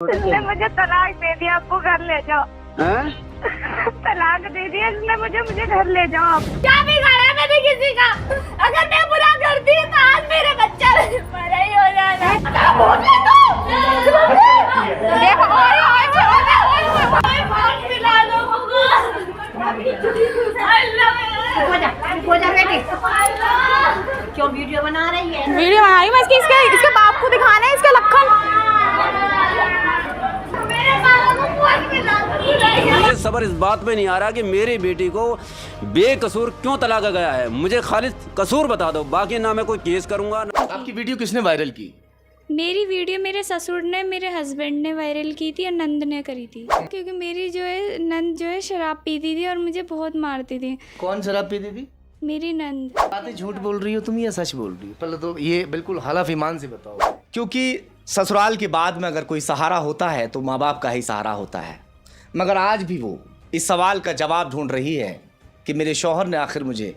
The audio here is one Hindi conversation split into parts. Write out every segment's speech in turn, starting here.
इसने मुझे तलाक दे दिया, आपको घर ले जाओ। तलाक दे दिया इसने मुझे घर ले जाओ आप। क्या बिगाड़ा है मैंने किसी का? अगर मैं बुरा करती तो आज मेरे बच्चा मरा ही हो जाना। क्या बोल रहे तुम? देखो मिला दो क्यों वीडियो बना रही है? वीडियो बना रही हूँ मैं इसके बाप को दिखाना है, इसके लखन। मुझे सबर इस बात पे नहीं आ रहा कि मेरी बेटी को बेकसूर क्यों तलाका गया है। मुझे खाली कसूर बता दो, बाकी ना मैं कोई केस करूंगा। आपकी वीडियो किसने वायरल की? मेरी वीडियो मेरे ससुर ने, मेरे हस्बैंड ने वायरल की थी और नंद ने करी थी, क्योंकि मेरी जो है नंद जो है शराब पीती थी और मुझे बहुत मारती थी। कौन शराब पीती थी? मेरी नंद। बातें झूठ बोल रही हो तुम या सच बोल रही हो? पहले तो ये बिल्कुल हलफ ईमान से बताओ। क्योंकि ससुराल के बाद में अगर कोई सहारा होता है तो माँ बाप का ही सहारा होता है, मगर आज भी वो इस सवाल का जवाब ढूंढ रही है कि मेरे शौहर ने आखिर मुझे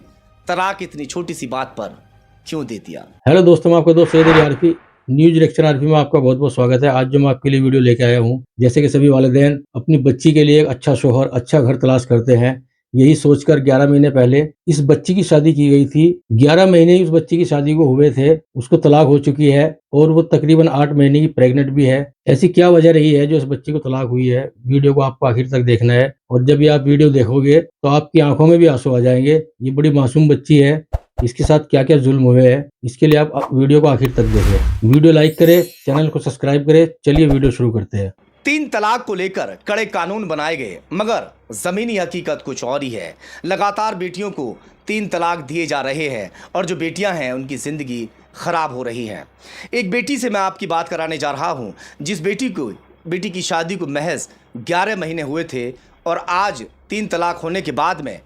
तलाक इतनी छोटी सी बात पर क्यों दे दिया। हेलो दोस्तों, मैं आपका दोस्त सैयद अली आरफी, न्यूज रिएक्शन आरफी में आपका बहुत बहुत स्वागत है। आज जो मैं आपके लिए वीडियो लेके आया हूँ, जैसे कि सभी वालिदैन अपनी बच्ची के लिए एक अच्छा शौहर, अच्छा घर तलाश करते हैं, यही सोचकर 11 महीने पहले इस बच्ची की शादी की गई थी। 11 महीने उस बच्ची की शादी को हुए थे, उसको तलाक हो चुकी है और वो तकरीबन 8 महीने की प्रेग्नेंट भी है। ऐसी क्या वजह रही है जो इस बच्ची को तलाक हुई है? वीडियो को आपको आखिर तक देखना है और जब ये आप वीडियो देखोगे तो आपकी आंखों में भी आंसू आ जाएंगे। ये बड़ी मासूम बच्ची है, इसके साथ क्या क्या जुल्म हुए हैं, इसके लिए आप वीडियो को आखिर तक देखें। वीडियो लाइक करें, चैनल को सब्सक्राइब करें। चलिए वीडियो शुरू करते हैं। 3 तलाक को लेकर कड़े कानून बनाए गए, मगर जमीनी हकीकत कुछ और ही है। लगातार बेटियों को 3 तलाक दिए जा रहे हैं और जो बेटियां हैं उनकी ज़िंदगी खराब हो रही है। एक बेटी से मैं आपकी बात कराने जा रहा हूं, जिस बेटी की शादी को महज 11 महीने हुए थे और आज 3 तलाक होने के बाद में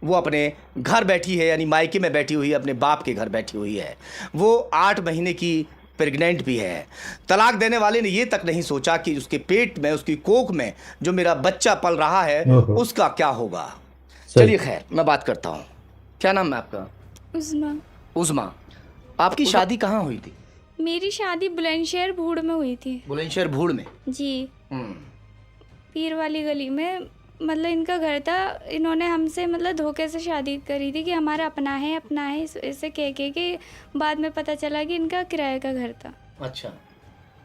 वो अपने घर बैठी है, यानी मायके में बैठी हुई है, अपने बाप के घर बैठी हुई है। वो 8 महीने की प्रेग्नेंट भी है। तलाक देने वाले ने ये तक नहीं सोचा कि उसके पेट में, उसकी कोख में जो मेरा बच्चा पल रहा है उसका क्या होगा। चलिए खैर, मैं बात करता हूँ। क्या नाम है आपका? उज़मा। उज़मा, आपकी शादी कहाँ हुई थी? मेरी शादी बुलंदशहर भूड़ में हुई थी। बुलंदशहर भूड़ में? जी, पीर वाली गली में। मतलब इनका घर था, इन्होंने हमसे मतलब धोखे से शादी करी थी कि हमारा अपना है ऐसे कह के बाद में पता चला कि इनका किराए का घर था। अच्छा,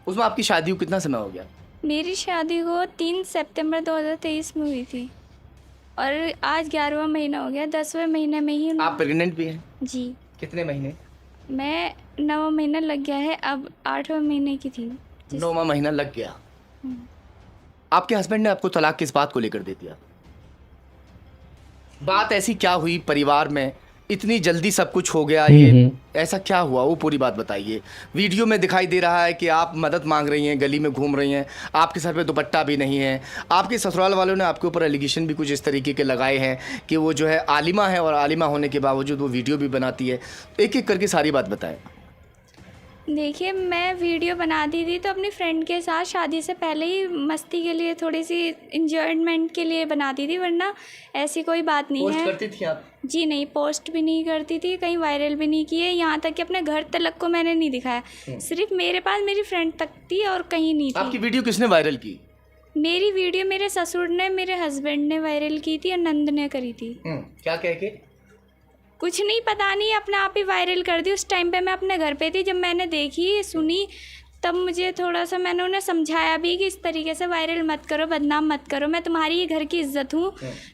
उसमें आपकी शादी को कितना समय हो गया? मेरी शादी को 3 सितंबर 2023 में हुई थी और आज 11वां महीना हो गया। 10वें महीने में ही आप प्रेग्नेंट भी हैं? जी। कितने महीने? मैं 9वां महीना लग गया है, अब 8वें महीने की थी। 9वां महीना लग गया। आपके हस्बैंड ने आपको तलाक किस बात को लेकर दे दिया? बात ऐसी क्या हुई परिवार में, इतनी जल्दी सब कुछ हो गया? ये ऐसा क्या हुआ, वो पूरी बात बताइए। वीडियो में दिखाई दे रहा है कि आप मदद मांग रही हैं, गली में घूम रही हैं, आपके सर पे दुपट्टा भी नहीं है। आपके ससुराल वालों ने आपके ऊपर एलिगेशन भी कुछ इस तरीके के लगाए हैं कि वो जो है आलिमा है और आलिमा होने के बावजूद वो वीडियो भी बनाती है। एक एक करके सारी बात बताएं। देखिए, मैं वीडियो बनाती थी तो अपनी फ्रेंड के साथ शादी से पहले ही मस्ती के लिए, थोड़ी सी इंजॉयमेंट के लिए बनाती थी, वरना ऐसी कोई बात नहीं है। पोस्ट करती थी आप? जी नहीं, पोस्ट भी नहीं करती थी, कहीं वायरल भी नहीं किए, यहाँ तक कि अपने घर तलक को मैंने नहीं दिखाया। सिर्फ मेरे पास मेरी फ्रेंड तक थी और कहीं नहीं थी। आपकी वीडियो किसने वायरल की? मेरी वीडियो मेरे ससुर ने, मेरे हस्बैंड ने वायरल की थी और नंद ने करी थी। क्या कह के? कुछ नहीं, पता नहीं, अपने आप ही वायरल कर दी। उस टाइम पे मैं अपने घर पे थी, जब मैंने देखी सुनी तब मुझे थोड़ा सा, मैंने उन्हें समझाया भी कि इस तरीके से वायरल मत करो, बदनाम मत करो, मैं तुम्हारी ही घर की इज्जत हूँ,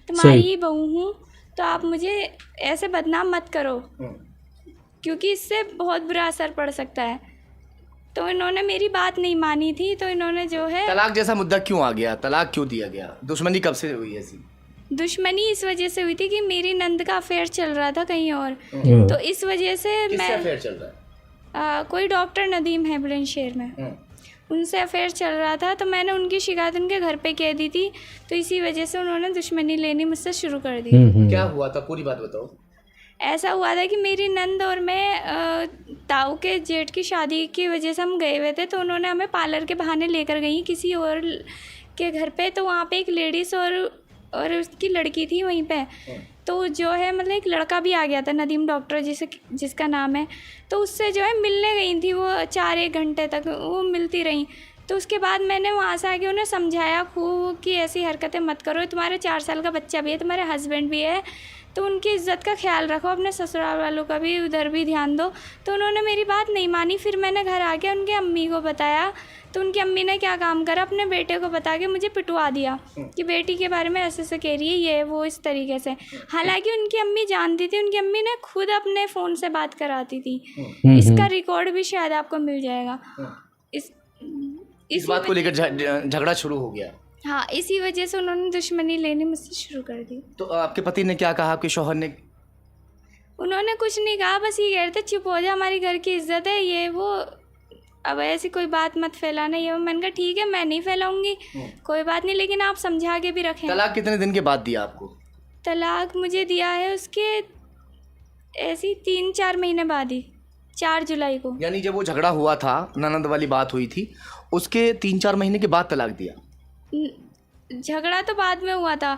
तुम्हारी ही बहू हूँ, तो आप मुझे ऐसे बदनाम मत करो क्योंकि इससे बहुत बुरा असर पड़ सकता है। तो इन्होंने मेरी बात नहीं मानी थी, तो इन्होंने जो है तलाक जैसा मुद्दा क्यों आ गया? तलाक क्यों दिया गया? दुश्मनी कब से हुई ऐसी? दुश्मनी इस वजह से हुई थी कि मेरी नंद का अफेयर चल रहा था कहीं और, तो इस वजह से किससे अफेयर चल रहा है? कोई डॉक्टर नदीम है बुलंदशहर में, उनसे अफेयर चल रहा था, तो मैंने उनकी शिकायत उनके घर पे कह दी थी, तो इसी वजह से उन्होंने दुश्मनी लेनी मुझसे शुरू कर दी। क्या हुआ था, पूरी बात बताओ। ऐसा हुआ था कि मेरी नंद और मैं ताऊ के जेठ की शादी की वजह से हम गए हुए थे, तो उन्होंने हमें पार्लर के बहाने लेकर गई किसी और के घर पे, तो वहाँ पे एक लेडीज़ और उसकी लड़की थी वहीं पे। तो जो है मतलब एक लड़का भी आ गया था, नदीम डॉक्टर जिसका नाम है, तो उससे जो है मिलने गई थी वो 4-1 घंटे तक वो मिलती रहीं। तो उसके बाद मैंने वहाँ से आके उन्हें समझाया खूब कि ऐसी हरकतें मत करो, तुम्हारे 4 साल का बच्चा भी है, तुम्हारे हस्बैंड भी है, तो उनकी इज़्ज़त का ख्याल रखो, अपने ससुराल वालों का भी उधर भी ध्यान दो। तो उन्होंने मेरी बात नहीं मानी। फिर मैंने घर आके उनके अम्मी को बताया, तो उनकी अम्मी ने क्या काम करा, अपने बेटे को बता के मुझे पिटवा दिया कि बेटी के बारे में ऐसे ऐसे कह रही है, ये वो इस तरीके से। हालांकि उनकी अम्मी जानती थी, उनकी अम्मी ने खुद अपने फ़ोन से बात कराती थी। इसका रिकॉर्ड भी शायद आपको मिल जाएगा। इस बात को लेकर झगड़ा शुरू हो गया। हाँ, इसी वजह से उन्होंने दुश्मनी लेनी मुझसे शुरू कर दी। तो आपके पति ने क्या कहा, आपके शौहर ने? उन्होंने कुछ नहीं कहा, बस ये कह रहे थे चुप हो जा, हमारी घर की इज्जत है, ये वो, अब ऐसी कोई बात मत फैलाना। ये मैंने कहा ठीक है, मैं नहीं फैलाऊंगी, कोई बात नहीं, लेकिन आप समझा के भी रखें। तलाक कितने दिन के बाद दिया आपको? तलाक मुझे दिया है उसके ऐसी 3-4 महीने बाद ही, 4 जुलाई को। यानी जब वो झगड़ा हुआ था, ननद वाली बात हुई थी, उसके 3-4 महीने के बाद तलाक दिया? झगड़ा तो बाद में हुआ था,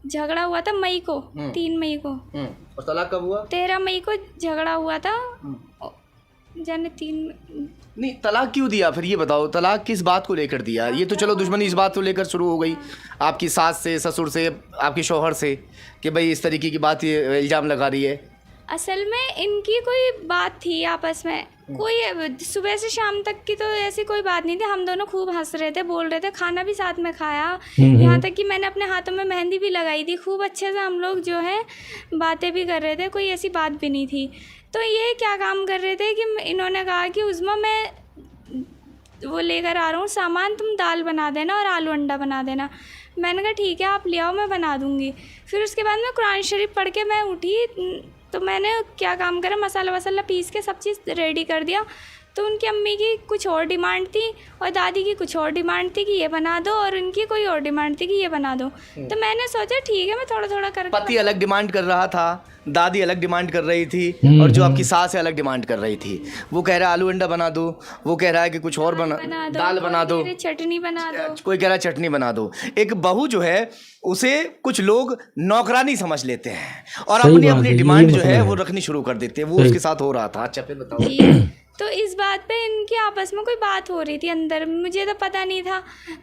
झगड़ा हुआ था मई को, 3 मई को। और तलाक कब हुआ? 13 मई को झगड़ा हुआ था, जाने 3। नहीं, तलाक क्यों दिया फिर ये बताओ, तलाक किस बात को लेकर दिया? ये तो चलो दुश्मनी इस बात को लेकर शुरू हो गई आपकी सास से, ससुर से, आपके शौहर से, कि भाई इस तरीके की बात ये इल्ज़ाम लगा रही है। असल में इनकी कोई बात थी आपस में, कोई सुबह से शाम तक की तो ऐसी कोई बात नहीं थी। हम दोनों खूब हंस रहे थे, बोल रहे थे, खाना भी साथ में खाया, यहाँ तक कि मैंने अपने हाथों में मेहंदी भी लगाई थी। खूब अच्छे से हम लोग जो है बातें भी कर रहे थे, कोई ऐसी बात भी नहीं थी। तो ये क्या काम कर रहे थे कि इन्होंने कहा कि उज़्मा मैं वो लेकर आ रहा हूँ सामान, तुम दाल बना देना और आलू अंडा बना देना। मैंने कहा ठीक है, आप ले आओ, मैं बना दूँगी। फिर उसके बाद मैं कुरान शरीफ पढ़ के मैं उठी, तो मैंने क्या काम करा, मसाला वसाला पीस के सब चीज़ रेडी कर दिया। तो उनकी अम्मी की कुछ और डिमांड थी और दादी की कुछ और डिमांड थी कि ये बना दो, और उनकी कोई और डिमांड थी कि ये बना दो। तो मैंने सोचा ठीक है, मैं थोड़ा थोड़ा कर। पति अलग डिमांड कर रहा था, दादी अलग डिमांड कर रही थी, और जो आपकी सास है अलग डिमांड कर रही थी। वो कह रहा है आलू अंडा बना दो, वो कह रहा है कि कुछ और दाल बना दो, चटनी बना दो, कोई कह रहा है चटनी बना दो। एक बहू जो है उसे कुछ लोग नौकरानी समझ लेते हैं और अपनी अपनी डिमांड जो है वो रखनी शुरू कर देते हैं। वो उसके साथ हो रहा था। अच्छा, फिर बताओ। तो इस बात पे इनकी आपस में कोई बात हो रही थी अंदर, मुझे तो पता नहीं था।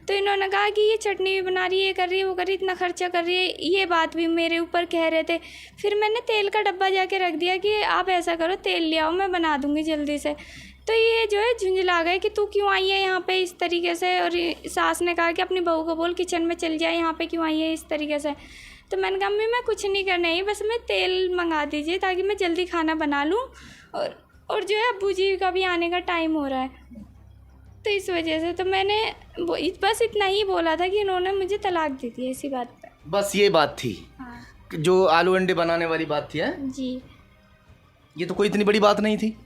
तो इन्होंने कहा कि ये चटनी भी बना रही है, ये कर रही है, वो कर रही है, इतना खर्चा कर रही है, ये बात भी मेरे ऊपर कह रहे थे। फिर मैंने तेल का डब्बा जाके रख दिया कि आप ऐसा करो, तेल ले आओ, मैं बना दूँगी जल्दी से। तो ये जो है झुंझला गए कि तू क्यों आई है यहाँ पे इस तरीके से। और सास ने कहा कि अपनी बहू को बोल किचन में चल जाए, यहाँ पे क्यों आई है इस तरीके से। तो मैंने कहा मम्मी मैं कुछ नहीं करना है, बस मैं तेल मंगा दीजिए ताकि मैं जल्दी खाना बना लूँ, और जो है अब्बू जी का भी आने का टाइम हो रहा है। तो इस वजह से तो मैंने बस इतना ही बोला था कि इन्होंने मुझे तलाक दे दी, ऐसी बात पे। बस ये बात थी। हाँ। जो आलू अंडे बनाने वाली बात थी। है जी, ये तो कोई इतनी बड़ी बात नहीं थी।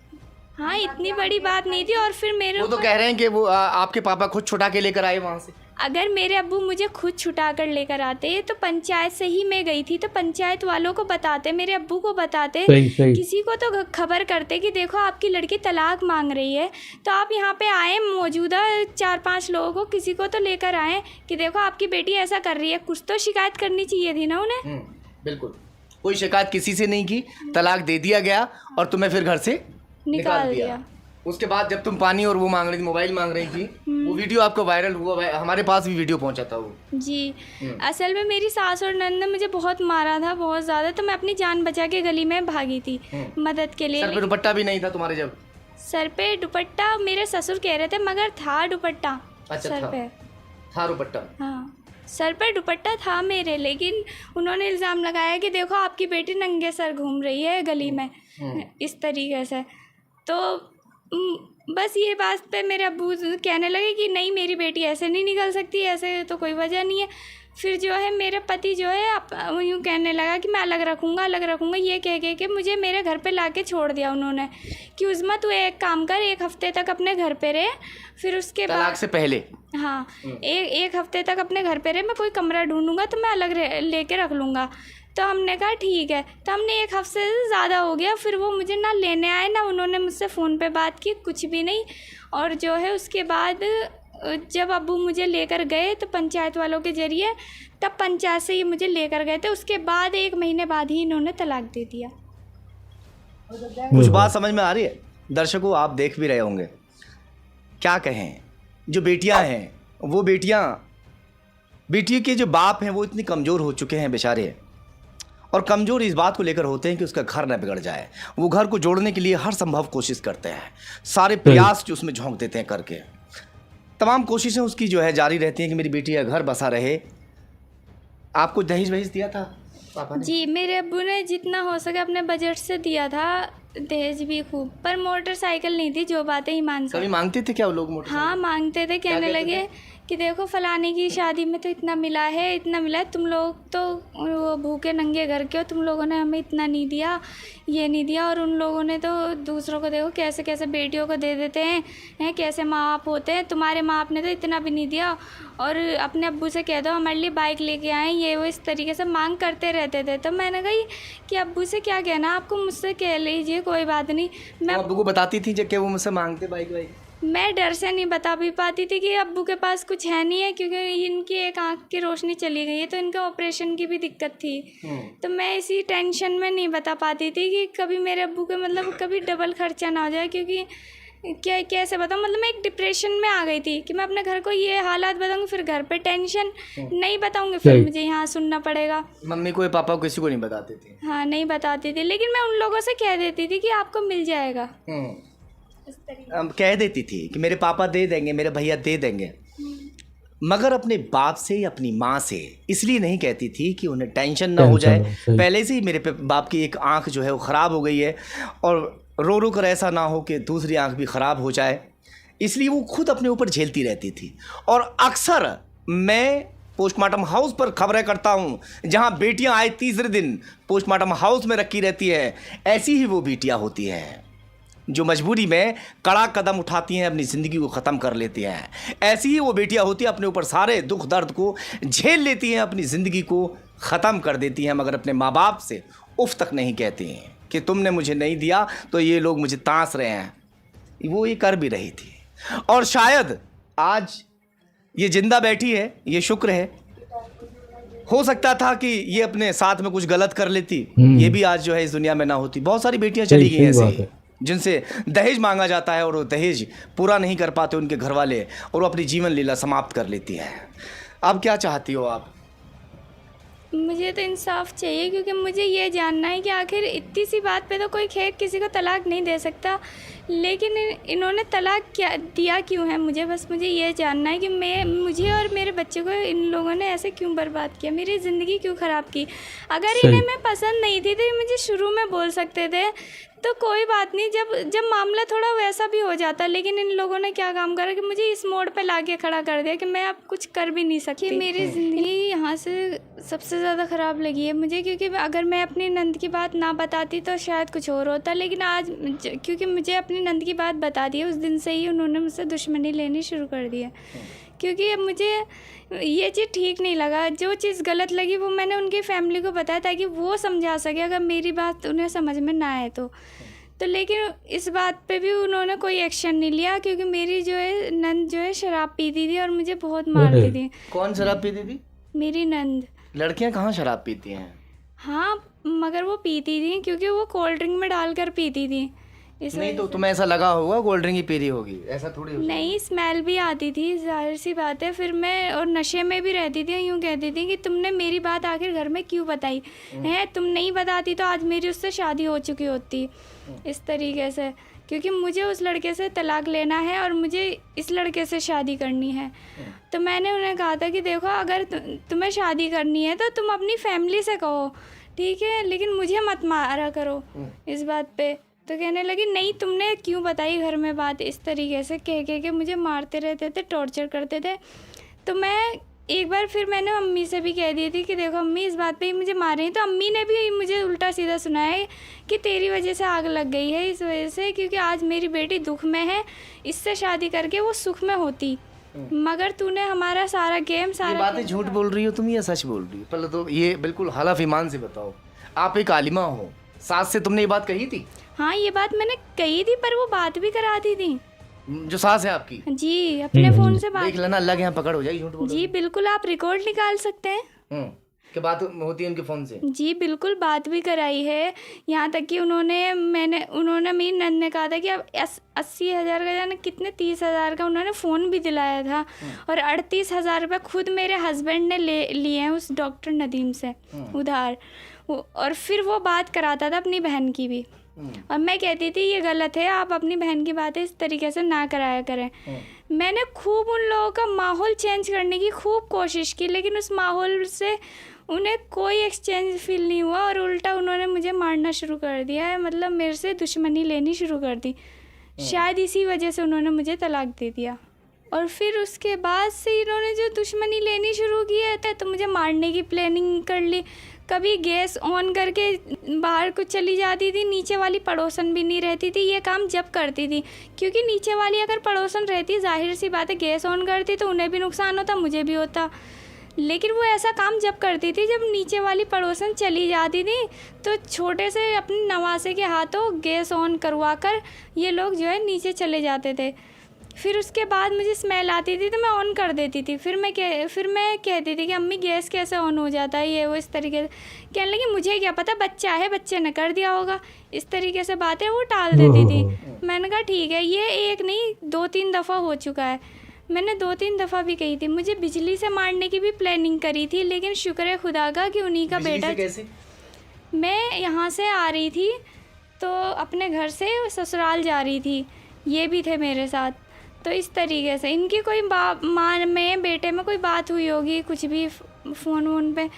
हाँ, इतनी बड़ी बात नहीं थी। और फिर मेरे वो तो कह रहे हैं कि वो आपके पापा खुद छुटा के लेकर आए वहाँ से। अगर मेरे अब्बू मुझे खुद छुटा कर लेकर आते तो पंचायत से ही मैं गई थी, तो पंचायत वालों को बताते, मेरे अब्बू को बताते, किसी को तो खबर करते कि देखो आपकी लड़की तलाक मांग रही है। तो आप यहाँ पे आए, मौजूदा 4-5 लोगों को किसी को तो लेकर आए कि देखो आपकी बेटी ऐसा कर रही है। कुछ तो शिकायत करनी चाहिए थी ना उन्हें। बिल्कुल, कोई शिकायत किसी से नहीं की, तलाक दे दिया गया और तुम्हें फिर घर से निकाल दिया। उसके बाद जब तुम पानी और वो मांग रही थी, मोबाइल मांग रही थी, वो वीडियो आपको वायरल हुआ, हमारे पास भी वीडियो पहुंचा था वो। जी, असल में मेरी सास और नंद ने मुझे बहुत मारा था, बहुत ज़्यादा। तो मैं अपनी जान बचा के गली में भागी थी मदद के लिए। सर पे दुपट्टा भी नहीं था तुम्हारे? जब सर पे दुपट्टा मेरे ससुर कह रहे थे, मगर था दुपट्टा। अच्छा, सर पे था दुपट्टा? हाँ, सर पर दुपट्टा था मेरे, लेकिन उन्होंने इल्ज़ाम लगाया कि देखो आपकी बेटी नंगे सर घूम रही है गली में इस तरीके से। तो बस ये बात पे मेरे अब्बू कहने लगे कि नहीं, मेरी बेटी ऐसे नहीं निकल सकती, ऐसे तो कोई वजह नहीं है। फिर जो है मेरे पति जो है यूँ कहने लगा कि मैं अलग रखूँगा, अलग रखूँगा, ये कह के मुझे मेरे घर पे लाके छोड़ दिया उन्होंने कि उज़्मा तू एक काम कर, 1 हफ्ते तक अपने घर पे रहे, फिर उसके बाद तलाक से पहले। हाँ, एक हफ्ते तक अपने घर पे रहे, मैं कोई कमरा ढूंढूंगा तो मैं अलग लेके रख लूँगा। तो हमने कहा ठीक है। तो हमने 1 हफ्ते से ज़्यादा हो गया, फिर वो मुझे ना लेने आए ना उन्होंने मुझसे फ़ोन पे बात की, कुछ भी नहीं। और जो है उसके बाद जब अब्बू मुझे लेकर गए तो पंचायत वालों के ज़रिए, तब पंचायत से ही मुझे लेकर गए थे। उसके बाद 1 महीने बाद ही इन्होंने तलाक दे दिया। कुछ बात समझ में आ रही है? दर्शकों, आप देख भी रहे होंगे, क्या कहें, जो बेटियां हैं वो बेटियों के जो बाप हैं वो इतने कमज़ोर हो चुके हैं बेचारे, और कमज़ोर इस बात को लेकर होते हैं कि उसका घर न बिगड़ जाए। वो घर को जोड़ने के लिए हर संभव कोशिश करते हैं, सारे प्रयास जो उसमें झोंक देते हैं करके, तमाम कोशिशें उसकी जो है जारी रहती हैं कि मेरी बेटी का घर बसा रहे। आपको दहेज वहेज दिया था पापा ने? जी, मेरे अब्बू ने जितना हो सके अपने बजट से दिया था, दहेज भी खूब, पर मोटरसाइकिल नहीं थी। जो बातें ईमान से कभी मांगते थे क्या वो लोग मोटरसाइकिल? हाँ मांगते थे, कहने लगे कि देखो फलाने की शादी में तो इतना मिला है, इतना मिला है, तुम लोग तो वो भूखे नंगे घर के हो, तुम लोगों ने हमें इतना नहीं दिया, ये नहीं दिया। और उन लोगों ने तो दूसरों को देखो कैसे कैसे बेटियों को दे देते हैं, कैसे माँ बाप होते हैं। तुम्हारे माँ बाप ने तो इतना भी नहीं दिया, और अपने अब्बू से कह दो हमारे लिए बाइक लेके आए, ये वो इस तरीके से मांग करते रहते थे। तो मैंने कही कि अब्बू से क्या कहना, आपको मुझसे कह लीजिए, कोई बात नहीं। मैं अब्बू को बताती थी जब कि वो मुझसे मांगते बाइक वाइक? मैं डर से नहीं बता भी पाती थी कि अब्बू के पास कुछ है नहीं है, क्योंकि इनकी एक आंख की रोशनी चली गई है, तो इनका ऑपरेशन की भी दिक्कत थी। तो मैं इसी टेंशन में नहीं बता पाती थी कि कभी मेरे अब्बू के मतलब कभी डबल खर्चा ना हो जाए, क्योंकि क्या कैसे बताऊँ, मतलब मैं एक डिप्रेशन में आ गई थी कि मैं अपने घर को ये हालात बताऊँगी, फिर घर पे टेंशन नहीं बताऊँगी, फिर मुझे यहाँ सुनना पड़ेगा। मम्मी को पापा को किसी को नहीं बताते थे? हाँ नहीं बताती थी, लेकिन मैं उन लोगों से कह देती थी कि आपको मिल जाएगा। कह देती थी कि मेरे पापा दे देंगे, मेरे भैया दे देंगे, मगर अपने बाप से या अपनी माँ से इसलिए नहीं कहती थी कि उन्हें टेंशन ना हो जाए। पहले से ही मेरे बाप की एक आंख जो है वो ख़राब हो गई है, और रो रो कर ऐसा ना हो कि दूसरी आंख भी ख़राब हो जाए, इसलिए वो खुद अपने ऊपर झेलती रहती थी। और अक्सर मैं पोस्टमार्टम हाउस पर खबरें करता हूँ जहाँ बेटियाँ आए तीसरे दिन पोस्टमार्टम हाउस में रखी रहती है। ऐसी ही वो बेटियाँ होती हैं जो मजबूरी में कड़ा कदम उठाती हैं, अपनी ज़िंदगी को ख़त्म कर लेती हैं। ऐसी ही वो बेटियां होती हैं, अपने ऊपर सारे दुख दर्द को झेल लेती हैं, अपनी ज़िंदगी को ख़त्म कर देती हैं, मगर अपने माँ बाप से उफ तक नहीं कहती हैं कि तुमने मुझे नहीं दिया तो ये लोग मुझे तांस रहे हैं। वो ये कर भी रही थी, और शायद आज ये जिंदा बैठी है, ये शुक्र है। हो सकता था कि ये अपने साथ में कुछ गलत कर लेती, ये भी आज जो है इस दुनिया में ना होती। बहुत सारी बेटियाँ चली गई ऐसे जिनसे दहेज मांगा जाता है, और वो दहेज पूरा नहीं कर पाते उनके घर वाले, और वो अपनी जीवन लीला समाप्त कर लेती है। अब क्या चाहती हो आप? मुझे तो इंसाफ चाहिए, क्योंकि मुझे ये जानना है कि आखिर इतनी सी बात पे तो कोई खैर किसी को तलाक नहीं दे सकता, लेकिन इन्होंने तलाक क्या दिया क्यों है? मुझे ये जानना है कि मुझे और मेरे बच्चे को इन लोगों ने ऐसे क्यों बर्बाद किया, मेरी ज़िंदगी क्यों ख़राब की। अगर इन्हें मैं पसंद नहीं थी तो मुझे शुरू में बोल सकते थे, तो कोई बात नहीं। जब मामला थोड़ा वैसा भी हो जाता, लेकिन इन लोगों ने क्या काम करा कि मुझे इस मोड़ पे लाके खड़ा कर दिया कि मैं अब कुछ कर भी नहीं सकती। मेरी ज़िंदगी यहाँ से सबसे ज़्यादा ख़राब लगी है मुझे, क्योंकि अगर मैं अपनी नंद की बात ना बताती तो शायद कुछ और होता, लेकिन आज क्योंकि मुझे अपनी नंद की बात बता दी है, उस दिन से ही उन्होंने मुझसे दुश्मनी लेनी शुरू कर दी है। क्योंकि अब मुझे ये चीज़ ठीक नहीं लगा, जो चीज़ गलत लगी वो मैंने उनकी फैमिली को बताया ताकि वो समझा सके, अगर मेरी बात उन्हें समझ में ना आए तो। लेकिन इस बात पे भी उन्होंने कोई एक्शन नहीं लिया, क्योंकि मेरी जो है नंद जो है शराब पीती थी और मुझे बहुत मारती थी। कौन शराब पीती थी? मेरी नंद। लड़कियां कहाँ शराब पीती हैं? हाँ मगर वो पीती थी, क्योंकि वो कोल्ड ड्रिंक में डालकर पीती थी। नहीं तो तुम्हें ऐसा लगा होगा कोल्ड ड्रिंक ही पी रही होगी, ऐसा थोड़ी होता? नहीं, स्मेल भी आती थी, जाहिर सी बात है। फिर मैं और नशे में भी रहती थी, यूँ कहती थी कि तुमने मेरी बात आखिर घर में क्यों बताई है, तुम नहीं बताती तो आज मेरी उससे शादी हो चुकी होती, इस तरीके से। क्योंकि मुझे उस लड़के से तलाक लेना है और मुझे इस लड़के से शादी करनी है। तो मैंने उन्हें कहा था कि देखो अगर तुम्हें शादी करनी है तो तुम अपनी फैमिली से कहो, ठीक है, लेकिन मुझे मत मारा करो इस बात पे। तो कहने लगी नहीं तुमने क्यों बताई घर में बात, इस तरीके से कह के मुझे मारते रहते थे, टॉर्चर करते थे। तो मैं एक बार फिर मैंने अम्मी से भी कह दी थी कि देखो अम्मी इस बात पे ही मुझे मार रही हैं। तो अम्मी ने भी मुझे उल्टा सीधा सुनाया कि तेरी वजह से आग लग गई है, इस वजह से, क्योंकि आज मेरी बेटी दुख में है, इससे शादी करके वो सुख में होती, मगर तूने हमारा सारा गेम सारा। ये बातें झूठ बोल रही हो तुम या सच बोल रही हो? पहले तो ये बिल्कुल हलफ ईमान से बताओ, आप एक आलिमा हो, सास से तुमने ये बात कही थी? हाँ ये बात मैंने कही थी, पर वो बात भी कराती थी। जो सास है आपकी? जी, अपने फोन से बात। देख लेना, अल्लाह के यहाँ पकड़ हो जाएगी झूठ बोल। जी बिल्कुल, आप रिकॉर्ड निकाल सकते हैं। कि बात होती है उनके फ़ोन से? जी बिल्कुल, बात भी कराई है। यहाँ तक कि उन्होंने मेरी नंद ने कहा था कि अब 80,000 का जाने कितने 30,000 का उन्होंने फ़ोन भी दिलाया था और 38,000 रुपये खुद मेरे हस्बैंड ने लिए हैं उस डॉक्टर नदीम से उधार। और फिर वो बात कराता था अपनी बहन की भी, और मैं कहती थी ये गलत है, आप अपनी बहन की बातें इस तरीके से ना कराया करें। मैंने खूब उन लोगों का माहौल चेंज करने की खूब कोशिश की, लेकिन उस माहौल से उन्हें कोई एक्सचेंज फील नहीं हुआ और उल्टा उन्होंने मुझे मारना शुरू कर दिया है, मतलब मेरे से दुश्मनी लेनी शुरू कर दी। शायद इसी वजह से उन्होंने मुझे तलाक दे दिया। और फिर उसके बाद से इन्होंने जो दुश्मनी लेनी शुरू की है तो मुझे मारने की प्लानिंग कर ली। कभी गैस ऑन करके बाहर को चली जाती थी, नीचे वाली पड़ोसन भी नहीं रहती थी, ये काम जब करती थी, क्योंकि नीचे वाली अगर पड़ोसन रहती, जाहिर सी बात है गैस ऑन करती तो उन्हें भी नुकसान होता, मुझे भी होता। लेकिन वो ऐसा काम जब करती थी, जब नीचे वाली पड़ोसन चली जाती थी तो छोटे से अपने नवासे के हाथों गैस ऑन करवा कर ये लोग जो है नीचे चले जाते थे। फिर उसके बाद मुझे स्मेल आती थी तो मैं ऑन कर देती थी। फिर मैं कहती थी कि अम्मी गैस कैसे ऑन हो जाता है, ये वो इस तरीके से। कहने लगी मुझे क्या पता, बच्चा है, बच्चे ने कर दिया होगा, इस तरीके से बातें वो टाल देती थी। मैंने कहा ठीक है, ये एक नहीं 2-3 दफ़ा हो चुका है। मैंने 2-3 दफ़ा भी कही थी, मुझे बिजली से मारने की भी प्लानिंग करी थी, लेकिन शुक्र है खुदा का कि उन्हीं का बेटा। कैसे? मैं यहाँ से आ रही थी तो अपने घर से ससुराल जा रही थी, ये भी थे मेरे साथ। तो इस तरीके से इनकी कोई माँ में बेटे में कोई बात हुई होगी, कुछ भी फ़ोन वोन पे,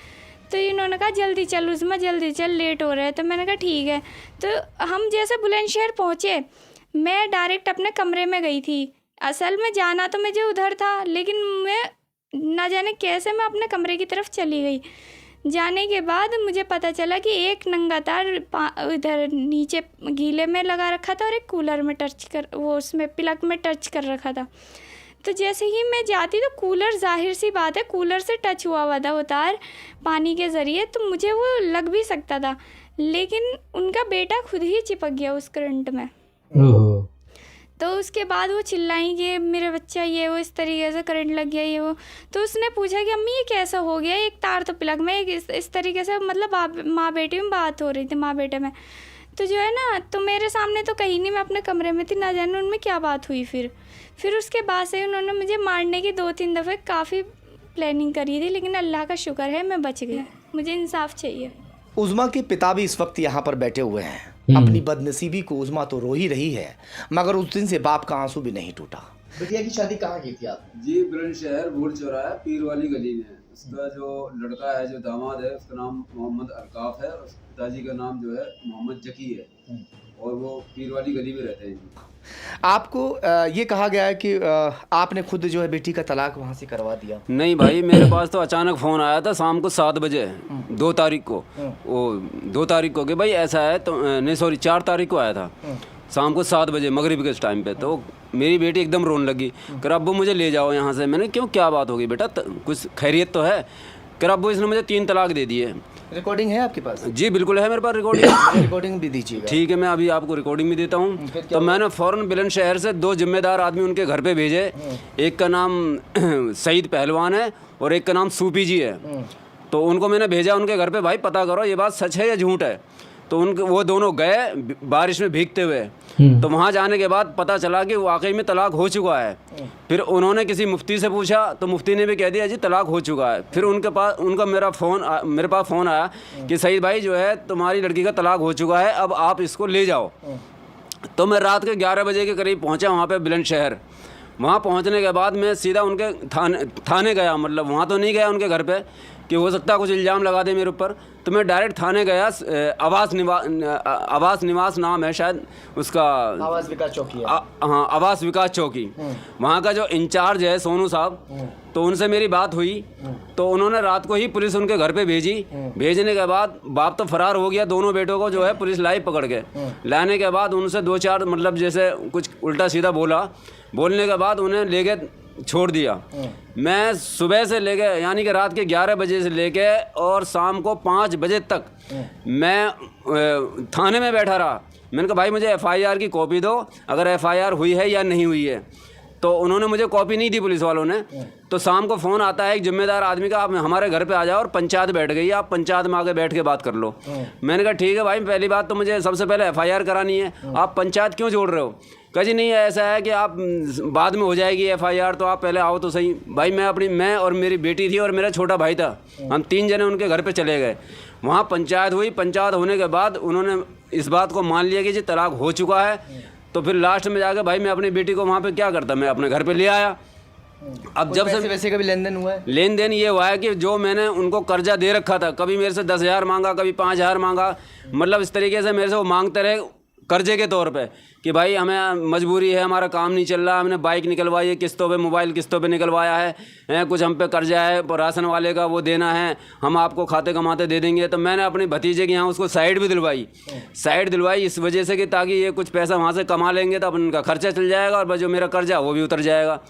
तो इन्होंने कहा जल्दी चल उस्मा, जल्दी चल, लेट हो रहा है। तो मैंने कहा ठीक है। तो हम जैसे बुलंदशहर पहुँचे, मैं डायरेक्ट अपने कमरे में गई थी। असल में जाना तो मुझे उधर था, लेकिन मैं ना जाने कैसे मैं अपने कमरे की तरफ चली गई। जाने के बाद मुझे पता चला कि एक नंगा तार इधर नीचे गीले में लगा रखा था और एक कूलर में उसमें प्लग में टच कर रखा था। तो जैसे ही मैं जाती तो कूलर, जाहिर सी बात है कूलर से टच हुआ था वो तार पानी के ज़रिए, तो मुझे वो लग भी सकता था, लेकिन उनका बेटा खुद ही चिपक गया उस करंट में। तो उसके बाद वो चिल्लाई कि मेरे बच्चा ये वो इस तरीके से करंट लग गया ये वो। तो उसने पूछा कि अम्मी ये कैसा हो गया, एक तार तो प्लग में, एक इस तरीके से, मतलब माँ बेटी में बात हो रही थी, माँ बेटे में। तो जो है ना, तो मेरे सामने तो कहीं नहीं, मैं अपने कमरे में थी, ना जाने उनमें क्या बात हुई। फिर उसके बाद से उन्होंने मुझे मारने की 2-3 दफ़े काफ़ी प्लानिंग करी थी, लेकिन अल्लाह का शुक्र है मैं बच गई। मुझे इंसाफ चाहिए। उज़्मा के पिता भी इस वक्त यहाँ पर बैठे हुए हैं। अपनी बदनसीबी को उज़्मा तो रो ही रही है, मगर उस दिन से बाप का आंसू भी नहीं टूटा। बिटिया की शादी कहाँ की थी आपने? जी बुलंदशहर भूल चौराहा पीर वाली गली में। उसका जो लड़का है, जो दामाद है, उसका नाम मोहम्मद अरकाफ है और पिताजी का नाम जो है मोहम्मद जकी है, और वो पीर वाली गली में रहते हैं। आपको ये कहा गया है कि आपने खुद जो है बेटी का तलाक वहाँ से करवा दिया? नहीं भाई, मेरे पास तो अचानक फ़ोन आया था शाम को 7 बजे 2 तारीख को। वो 2 तारीख को कि भाई ऐसा है, तो नहीं सॉरी 4 तारीख को आया था शाम को 7 बजे मगरिब के टाइम पे। तो मेरी बेटी एकदम रोने लगी, कर अब्बू मुझे ले जाओ यहाँ से। मैंने क्यों, क्या बात होगी बेटा, कुछ खैरियत तो है? कर अब्बू इसने मुझे 3 तलाक दे दिए। रिकॉर्डिंग है आपके पास? जी बिल्कुल है मेरे पास रिकॉर्डिंग। रिकॉर्डिंग भी दीजिएगा। ठीक है, मैं अभी आपको रिकॉर्डिंग भी देता हूँ। तो मैंने फ़ौरन बुलंदशहर से 2 जिम्मेदार आदमी उनके घर पे भेजे। एक का नाम सईद पहलवान है और एक का नाम सूफी जी है। तो उनको मैंने भेजा उनके घर पे, भाई पता करो ये बात सच है या झूठ है। तो वो दोनों गए बारिश में भीगते हुए। तो वहाँ जाने के बाद पता चला कि वाकई में तलाक हो चुका है। फिर उन्होंने किसी मुफ्ती से पूछा तो मुफ्ती ने भी कह दिया जी तलाक हो चुका है। फिर मेरे पास फ़ोन आया कि सईद भाई जो है तुम्हारी लड़की का तलाक हो चुका है, अब आप इसको ले जाओ। तो मैं रात के 11 बजे के करीब पहुँचा वहाँ पर बुलंदशहर। वहाँ पहुँचने के बाद मैं सीधा उनके थाने गया, मतलब वहाँ तो नहीं गया उनके घर पे कि हो सकता है कुछ इल्ज़ाम लगा दे मेरे ऊपर। तो मैं डायरेक्ट थाने गया। आवास निवास नाम है शायद उसका, आवास विकास चौकी है। हाँ, आवास विकास चौकी। वहाँ का जो इंचार्ज है सोनू साहब, तो उनसे मेरी बात हुई। तो उन्होंने रात को ही पुलिस उनके घर पे भेजी। भेजने के बाद बाप तो फरार हो गया, दोनों बेटों को जो है पुलिस लाई पकड़ के। लाने के बाद उनसे 2-4 मतलब जैसे कुछ उल्टा सीधा बोलने के बाद उन्हें ले गए, छोड़ दिया। मैं सुबह से लेके यानी कि रात के 11 बजे से लेके और शाम को 5 बजे तक मैं थाने में बैठा रहा। मैंने कहा भाई मुझे FIR की कॉपी दो, अगर FIR हुई है या नहीं हुई है। तो उन्होंने मुझे कॉपी नहीं दी पुलिस वालों ने। तो शाम को फ़ोन आता है एक जिम्मेदार आदमी का, आप हमारे घर पे आ जाओ और पंचायत बैठ गई, आप पंचायत में आके बैठ के बात कर लो। मैंने कहा ठीक है भाई, पहली बात तो मुझे सबसे पहले FIR करानी है, आप पंचायत क्यों जोड़ रहे हो? कहा जी नहीं ऐसा है कि आप बाद में हो जाएगी FIR, तो आप पहले आओ तो सही। भाई मैं और मेरी बेटी थी और मेरा छोटा भाई था, हम 3 जने उनके घर पे चले गए। वहाँ पंचायत हुई, पंचायत होने के बाद उन्होंने इस बात को मान लिया कि जी तलाक हो चुका है। तो फिर लास्ट में जाकर भाई मैं अपनी बेटी को वहाँ पे क्या करता, मैं अपने घर पे ले आया। अब जब से वैसे कभी लेन देन हुआ है? लेन देन ये हुआ है कि जो मैंने उनको कर्जा दे रखा था, कभी मेरे से 10,000 मांगा, कभी 5,000 मांगा, मतलब इस तरीके से मेरे से वो मांगते रहे कर्जे के तौर पे कि भाई हमें मजबूरी है, हमारा काम नहीं चल रहा, हमने बाइक निकलवाई है किस्तों पे, मोबाइल किस्तों पे निकलवाया है, कुछ हम पे कर्जा है, राशन वाले का वो देना है, हम आपको खाते कमाते दे देंगे। तो मैंने अपने भतीजे के यहाँ उसको साइड भी दिलवाई इस वजह से कि ताकि ये कुछ पैसा वहाँ से कमा लेंगे तो अपन का खर्चा चल जाएगा और जो मेरा कर्जा वो भी उतर जाएगा।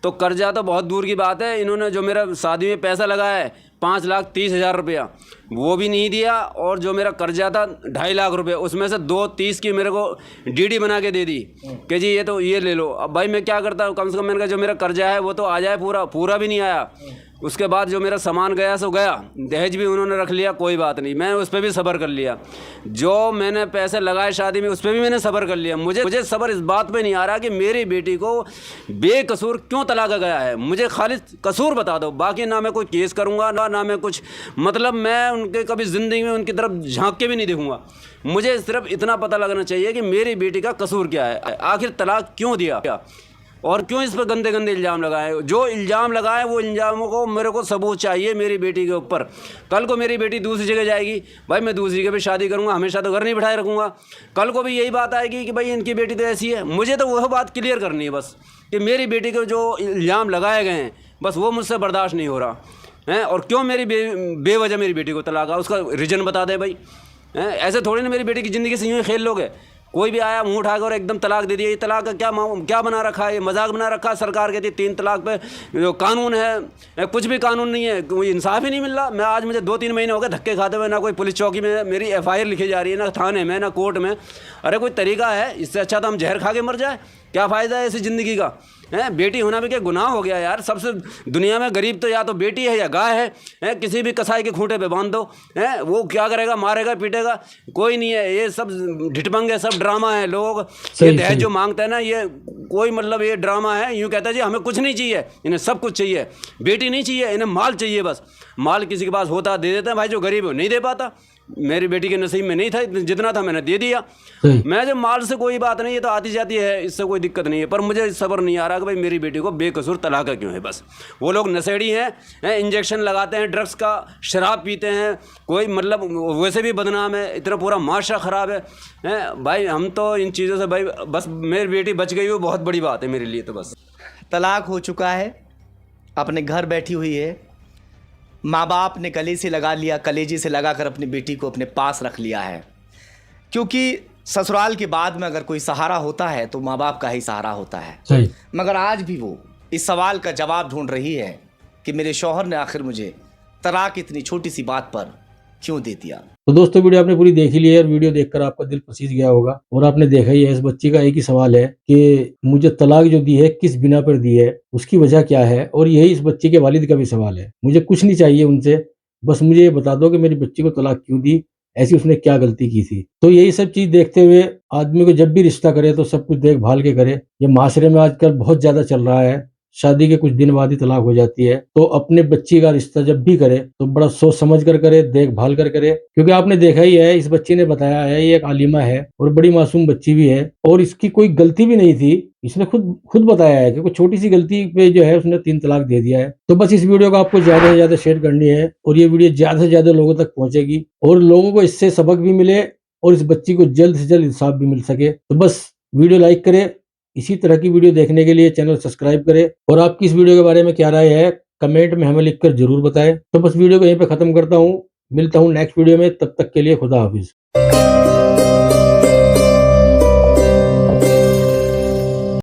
तो कर्जा तो बहुत दूर की बात है, इन्होंने जो मेरा शादी में पैसा लगाया है 5,30,000 रुपया वो भी नहीं दिया, और जो मेरा कर्जा था 2.5 लाख रुपये, उसमें से 2,30 की मेरे को DD बना के दे दी कि जी ये ले लो। अब भाई मैं क्या करता हूँ, कम से कम मैंने कहा जो मेरा कर्जा है वो तो आ जाए, पूरा भी नहीं आया। उसके बाद जो मेरा सामान गया सो गया, दहेज भी उन्होंने रख लिया, कोई बात नहीं, मैं उस पर भी सब्र कर लिया। जो मैंने पैसे लगाए शादी में उस पर भी मैंने सब्र कर लिया। मुझे सब्र इस बात पे नहीं आ रहा कि मेरी बेटी को बेकसूर क्यों तलाक गया है, मुझे खाली कसूर बता दो, बाकी ना मैं कोई केस करूँगा ना मैं कुछ, मतलब मैं उनके कभी ज़िंदगी में उनकी तरफ झांक के भी नहीं देखूँगा। मुझे सिर्फ इतना पता लगना चाहिए कि मेरी बेटी का कसूर क्या है, आखिर तलाक क्यों दिया और क्यों इस पर गंदे इल्ज़ाम लगाए। जो इल्ज़ाम लगाए वो इल्ज़ामों को मेरे को सबूत चाहिए मेरी बेटी के ऊपर। कल को मेरी बेटी दूसरी जगह जाएगी, भाई मैं दूसरी के भी शादी करूँगा, हमेशा तो घर नहीं बिठाए रखूँगा। कल को भी यही बात आएगी कि भाई इनकी बेटी तो ऐसी है। मुझे तो वह बात क्लियर करनी है बस कि मेरी बेटी को जो इल्ज़ाम लगाए गए हैं बस वो मुझसे बर्दाश्त नहीं हो रहा है। और क्यों मेरी बेवजह मेरी बेटी को तलाक, उसका रीज़न बता दे भाई। ऐसे थोड़ी ना मेरी बेटी की ज़िंदगी से यूँ ही खेल लोगे। कोई भी आया मुंह उठाकर और एकदम तलाक दे दिया, ये तलाक का क्या बना रखा है, ये मजाक बना रखा है। सरकार कहती है 3 तलाक पे जो कानून है, कुछ भी कानून नहीं है, कोई इंसाफ ही नहीं मिल रहा। मैं आज मुझे 2-3 महीने हो गए धक्के खाते हुए, ना कोई पुलिस चौकी में मेरी FIR लिखी जा रही है, ना थाने में, ना कोर्ट में। अरे कोई तरीका है, इससे अच्छा तो हम जहर खा के मर जाए, क्या फ़ायदा है ऐसी ज़िंदगी का। बेटी होना भी क्या गुनाह हो गया यार। सबसे दुनिया में गरीब तो या तो बेटी है या गाय है। किसी भी कसाई के खूंटे पे बांध दो, वो क्या करेगा, मारेगा पीटेगा, कोई नहीं है। ये सब ढिठबंग है, सब ड्रामा है। लोग ये दहेज जो मांगते हैं ना, ये कोई मतलब ये ड्रामा है। यूँ कहता है जी हमें कुछ नहीं चाहिए, इन्हें सब कुछ चाहिए, बेटी नहीं चाहिए, इन्हें माल चाहिए बस। माल किसी के पास होता दे देते हैं भाई, जो गरीब है नहीं दे पाता। मेरी बेटी के नसीब में नहीं था, जितना था मैंने दे दिया। मैं जो माल से कोई बात नहीं, ये तो आती जाती है, इससे कोई दिक्कत नहीं है। पर मुझे सब्र नहीं आ रहा कि भाई मेरी बेटी को बेकसूर तलाक क्यों है। बस वो लोग नशेड़ी हैं, इंजेक्शन लगाते हैं, ड्रग्स का शराब पीते हैं, कोई मतलब वैसे भी बदनाम है, इतना पूरा माशरा ख़राब है। भाई हम तो इन चीज़ों से भाई बस मेरी बेटी बच गई वो बहुत बड़ी बात है मेरे लिए। तो बस तलाक हो चुका है, अपने घर बैठी हुई है, माँ बाप ने कलेजे से लगाकर अपनी बेटी को अपने पास रख लिया है। क्योंकि ससुराल के बाद में अगर कोई सहारा होता है तो माँ बाप का ही सहारा होता है। सही। मगर आज भी वो इस सवाल का जवाब ढूंढ रही है कि मेरे शौहर ने आखिर मुझे तलाक इतनी छोटी सी बात पर क्यों दे दिया। तो दोस्तों वीडियो आपने पूरी देख ही ली है और वीडियो देखकर आपका दिल पसीज गया होगा। और आपने देखा ही है, इस बच्ची का एक ही सवाल है कि मुझे तलाक जो दी है किस बिना पर दी है, उसकी वजह क्या है। और यही इस बच्ची के वालिद का भी सवाल है। मुझे कुछ नहीं चाहिए उनसे, बस मुझे ये बता दो कि मेरी बच्ची को तलाक क्यों दी, ऐसी उसने क्या गलती की थी। तो यही सब चीज देखते हुए आदमी को जब भी रिश्ता करे तो सब कुछ देखभाल के करे। ये माशरे में आजकल बहुत ज्यादा चल रहा है, शादी के कुछ दिन बाद ही तलाक हो जाती है। तो अपने बच्ची का रिश्ता जब भी करे तो बड़ा सोच समझ कर करे, देखभाल कर करे। क्योंकि आपने देखा ही है, इस बच्ची ने बताया है, ये एक आलिमा है और बड़ी मासूम बच्ची भी है और इसकी कोई गलती भी नहीं थी। इसने खुद बताया है कि कोई छोटी सी गलती पे जो है उसने 3 तलाक दे दिया है। तो बस इस वीडियो को आपको ज्यादा से ज्यादा शेयर करनी है और ये वीडियो ज्यादा से ज्यादा लोगों तक पहुंचेगी और लोगों को इससे सबक भी मिले और इस बच्ची को जल्द से जल्द इंसाफ भी मिल सके। तो बस वीडियो लाइक करें, इसी तरह की वीडियो देखने के लिए चैनल सब्सक्राइब करें और आपकी इस वीडियो के बारे में क्या राय है कमेंट में हमें लिखकर जरूर बताएं। तो बस वीडियो को यहीं पे खत्म करता हूँ, मिलता हूँ नेक्स्ट वीडियो में, तब तक के लिए खुदा हाफिज।